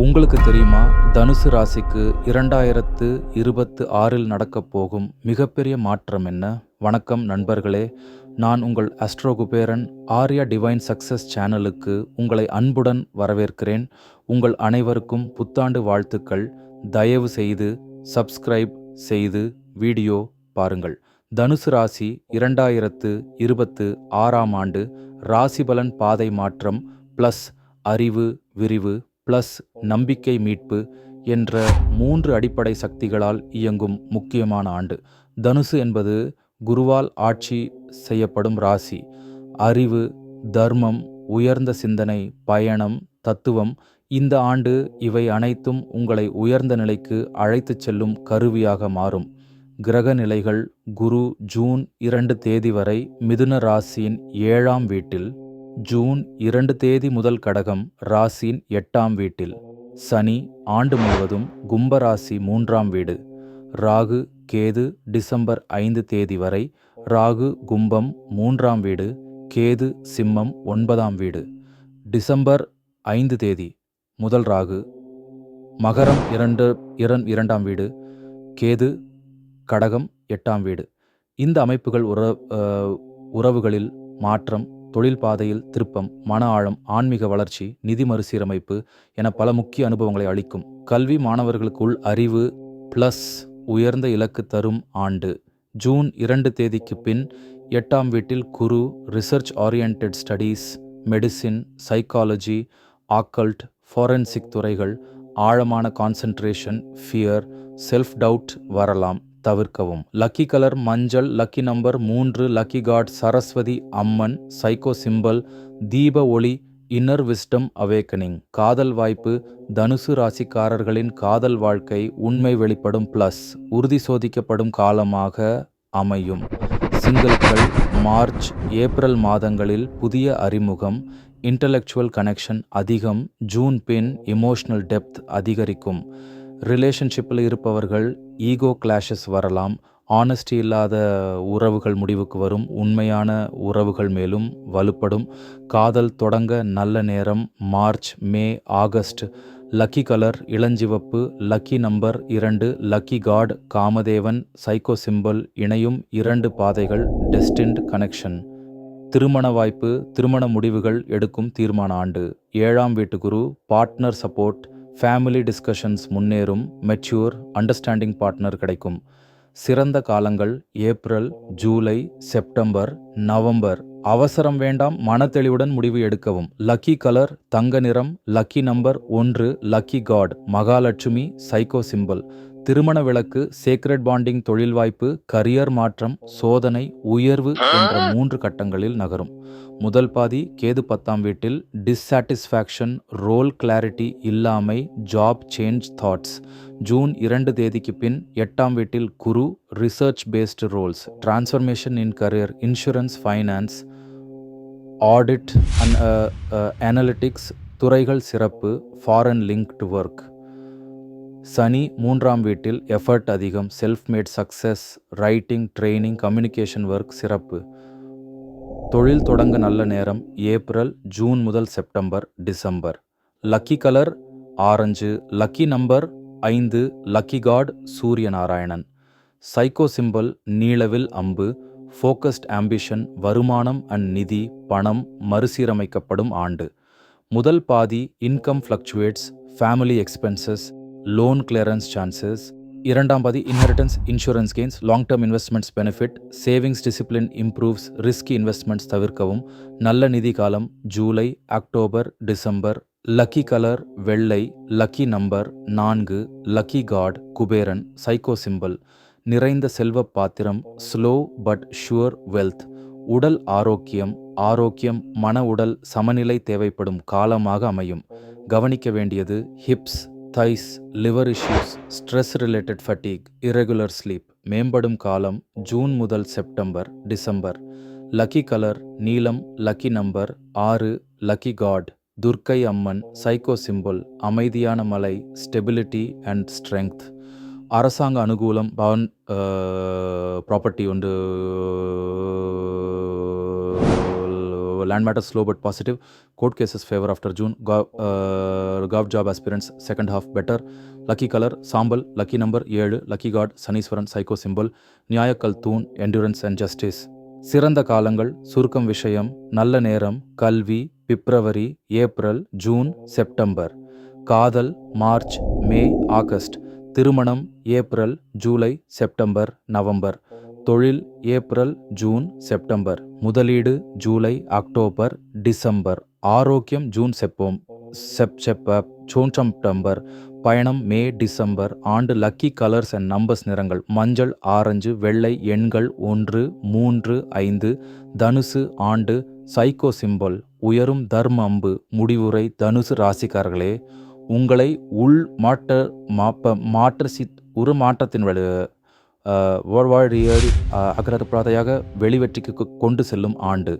உங்களுக்கு தெரியுமா? தனுசு ராசிக்கு 2026 நடக்கப் போகும் மிகப்பெரிய மாற்றம் என்ன? வணக்கம் நண்பர்களே, நான் உங்கள் astro Kuberan. Arya divine success சேனலுக்கு உங்களை அன்புடன் வரவேற்கிறேன். உங்கள் அனைவருக்கும் புத்தாண்டு வாழ்த்துக்கள். தயவு செய்து சப்ஸ்கிரைப் செய்து வீடியோ பாருங்கள். தனுசு ராசி 2026ஆம் ஆண்டு ராசிபலன் பாதை மாற்றம் ப்ளஸ் அறிவு விரிவு ப்ளஸ் நம்பிக்கை மீட்பு என்ற 3 அடிப்படை சக்திகளால் இயங்கும் முக்கியமான ஆண்டு. தனுசு என்பது குருவால் ஆட்சி செய்யப்படும் ராசி. அறிவு, தர்மம், உயர்ந்த சிந்தனை, பயணம், தத்துவம், இந்த ஆண்டு இவை அனைத்தும் உங்களை உயர்ந்த நிலைக்கு அழைத்துச் செல்லும் கருவியாக மாறும். கிரக நிலைகள்: குரு ஜூன் 2 தேதி வரை மிதுன ராசியின் 7ஆம் வீட்டில், ஜூன் 2 தேதி முதல் கடகம் ராசியின் 8ஆம் வீட்டில். சனி ஆண்டு முழுவதும் கும்பராசி 3ஆம் வீடு. ராகு கேது டிசம்பர் 5 தேதி வரை ராகு கும்பம் 3ஆம் வீடு, கேது சிம்மம் 9ஆம் வீடு. டிசம்பர் 5 தேதி முதல் ராகு மகரம் 2ஆம் வீடு, கேது கடகம் 8ஆம் வீடு. இந்த அமைப்புகள் உறவுகளில் மாற்றம், தொழில் பாதையில் திருப்பம், மன ஆழம், ஆன்மீக வளர்ச்சி, நிதி மறுசீரமைப்பு என பல முக்கிய அனுபவங்களை அளிக்கும். கல்வி மாணவர்களுக்குள் அறிவு ப்ளஸ் உயர்ந்த இலக்கு தரும் ஆண்டு. ஜூன் 2 தேதிக்கு பின் 8ஆம் வீட்டில் குரு research oriented studies, medicine, psychology, occult, forensic துறைகள், ஆழமான கான்சென்ட்ரேஷன், ஃபியர், செல்ஃப் டவுட் வரலாம், தவிர்க்கவும். லக்கி கலர் மஞ்சள், lucky number 3, lucky god Saraswati அம்மன், சைக்கோ சிம்பல் தீப ஒளி, இன்னர் விஸ்டம் அவேக்கனிங். காதல் வாய்ப்பு: தனுசு ராசிக்காரர்களின் காதல் வாழ்க்கை உண்மை வெளிப்படும் ப்ளஸ் உறுதி சோதிக்கப்படும் காலமாக அமையும். சிங்கிள்கள் மார்ச் ஏப்ரல் மாதங்களில் புதிய அறிமுகம், இன்டலெக்சுவல் கனெக்ஷன் அதிகம். ஜூன் பின் இமோஷனல் டெப்த் அதிகரிக்கும். ரிலேஷன்ஷிப்பில் இருப்பவர்கள் ஈகோ கிளாஷஸ் வரலாம். ஆனஸ்டி இல்லாத உறவுகள் முடிவுக்கு வரும். உண்மையான உறவுகள் மேலும் வலுப்படும். காதல் தொடங்க நல்ல நேரம் March May August. Lucky colour இளஞ்சிவப்பு, லக்கி நம்பர் 2, லக்கி காட் காமதேவன், சைக்கோ சிம்பல் இணையும் 2 பாதைகள், டெஸ்டின்ட் கனெக்ஷன். திருமண வாய்ப்பு: திருமண முடிவுகள் எடுக்கும் தீர்மான ஆண்டு. 7ஆம் வீட்டு குரு பார்ட்னர் சப்போர்ட், ஃபேமிலி டிஸ்கஷன்ஸ் முன்னேறும், மெச்சூர் அண்டர்ஸ்டாண்டிங் பார்ட்னர் கிடைக்கும். சிறந்த காலங்கள் ஏப்ரல், ஜூலை, செப்டம்பர், நவம்பர். அவசரம் வேண்டாம், மனத்தெளிவுடன் முடிவு எடுக்கவும். லக்கி கலர் தங்க நிறம், lucky number 1, lucky god Mahalakshmi, psycho symbol. திருமண விளக்கு, சேக்ரெட் பாண்டிங், தொழில் வாய்ப்பு, கரியர் மாற்றம், சோதனை, உயர்வு என்ற 3 கட்டங்களில் நகரும். முதல் பாதி கேது 10ஆம் வீட்டில் டிஸ்சாட்டிஸ்ஃபேக்ஷன், ரோல் கிளாரிட்டி இல்லாமை, ஜாப் சேஞ்ச் தாட்ஸ். ஜூன் 2 தேதிக்கு பின் 8ஆம் வீட்டில் குரு research based roles, transformation in career, insurance, finance, audit, analytics துறைகள் சிறப்பு, ஃபாரின் லிங்க்டு ஒர்க். சனி 3ஆம் வீட்டில் எஃபர்ட் அதிகம், self made success, writing, training, communication work சிறப்பு. தொழில் தொடங்க நல்ல நேரம் ஏப்ரல், ஜூன் முதல் September, December. Lucky colour orange, lucky number 5, lucky god Surya Narayanan, psycho symbol நீலவில் அம்பு. ஃபோக்கஸ்ட் ஆம்பிஷன், வருமானம் அண்ட் நிதி, பணம் மறுசீரமைக்கப்படும் ஆண்டு. முதல் பாதி income fluctuates, family expenses, loan clearance chances. 2ஆம் பாதி inheritance, insurance gains, long term investments benefit, savings discipline improves, risky investments தவிர்க்கவும். நல்ல நிதி காலம் July, October, December. Lucky colour வெள்ளை, லக்கி நம்பர் 4, லக்கி காட் குபேரன், சைக்கோ சிம்பல். நிறைந்த செல்வ பாத்திரம், ஸ்லோ பட் ஷுவர் வெல்த். உடல் ஆரோக்கியம், மன உடல் சமநிலை தேவைப்படும் காலமாக அமையும். கவனிக்க வேண்டியது hips, thighs, liver issues, stress related fatigue, irregular sleep. மேம்படும் காலம் ஜூன் முதல் செப்டம்பர், டிசம்பர். லக்கி கலர் நீலம், lucky number 6, lucky god Durgai அம்மன், சைக்கோ சிம்பல் அமைதியான மலை, ஸ்டெபிலிட்டி அண்ட் ஸ்ட்ரெங்த். அரசாங்க அனுகூலம், பவன் ப்ராப்பர்ட்டி ஒன்று land matters slow but positive. Court cases favor after June. Gov job aspirants second half better. Lucky color sambal. Lucky number 7. Lucky god Saniswaran psycho symbol. நியாயக்கல் தூண் endurance and justice. சிறந்த காலங்கள் சுருக்கம் விஷயம் நல்ல நேரம் கல்வி பிப்ரவரி ஏப்ரல் ஜூன் செப்டம்பர். காதல் March May August. திருமணம் ஏப்ரல் ஜூலை செப்டம்பர் நவம்பர். தொழில் ஏப்ரல் ஜூன் செப்டம்பர். முதலீடு ஜூலை அக்டோபர் டிசம்பர். ஆரோக்கியம் ஜூன் செப்டம்பர். பயணம் மே டிசம்பர். ஆண்டு லக்கி கலர்ஸ் அண்ட் நம்பர்ஸ் நிறங்கள் மஞ்சள் ஆரஞ்சு வெள்ளை. எண்கள் 1 3 5. தனுசு ஆண்டு சைக்கோ சிம்பல் உயரும் தர்ம அம்பு. முடிவுரை தனுசு ராசிக்காரர்களே, உங்களை ஒரு மாற்றத்தின் அகரது பிராதையாக வெளிவெற்றிக்கு கொண்டு செல்லும் ஆண்டு.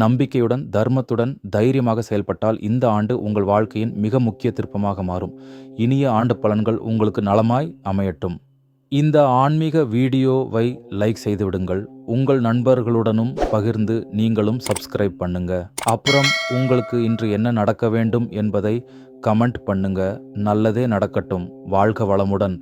நம்பிக்கையுடன் தர்மத்துடன் தைரியமாக செயல்பட்டால் இந்த ஆண்டு உங்கள் வாழ்க்கையின் மிக முக்கிய திருப்பமாக மாறும். இனிய ஆண்டு பலன்கள் உங்களுக்கு நலமாய் அமையட்டும். இந்த ஆன்மீக வீடியோவை லைக் செய்து விடுங்கள். உங்கள் நண்பர்களுடனும் பகிர்ந்து நீங்களும் சப்ஸ்கிரைப் பண்ணுங்க. அப்புறம் உங்களுக்கு இன்று என்ன நடக்க வேண்டும் என்பதை கமெண்ட் பண்ணுங்க. நல்லதே நடக்கட்டும். வாழ்க வளமுடன்.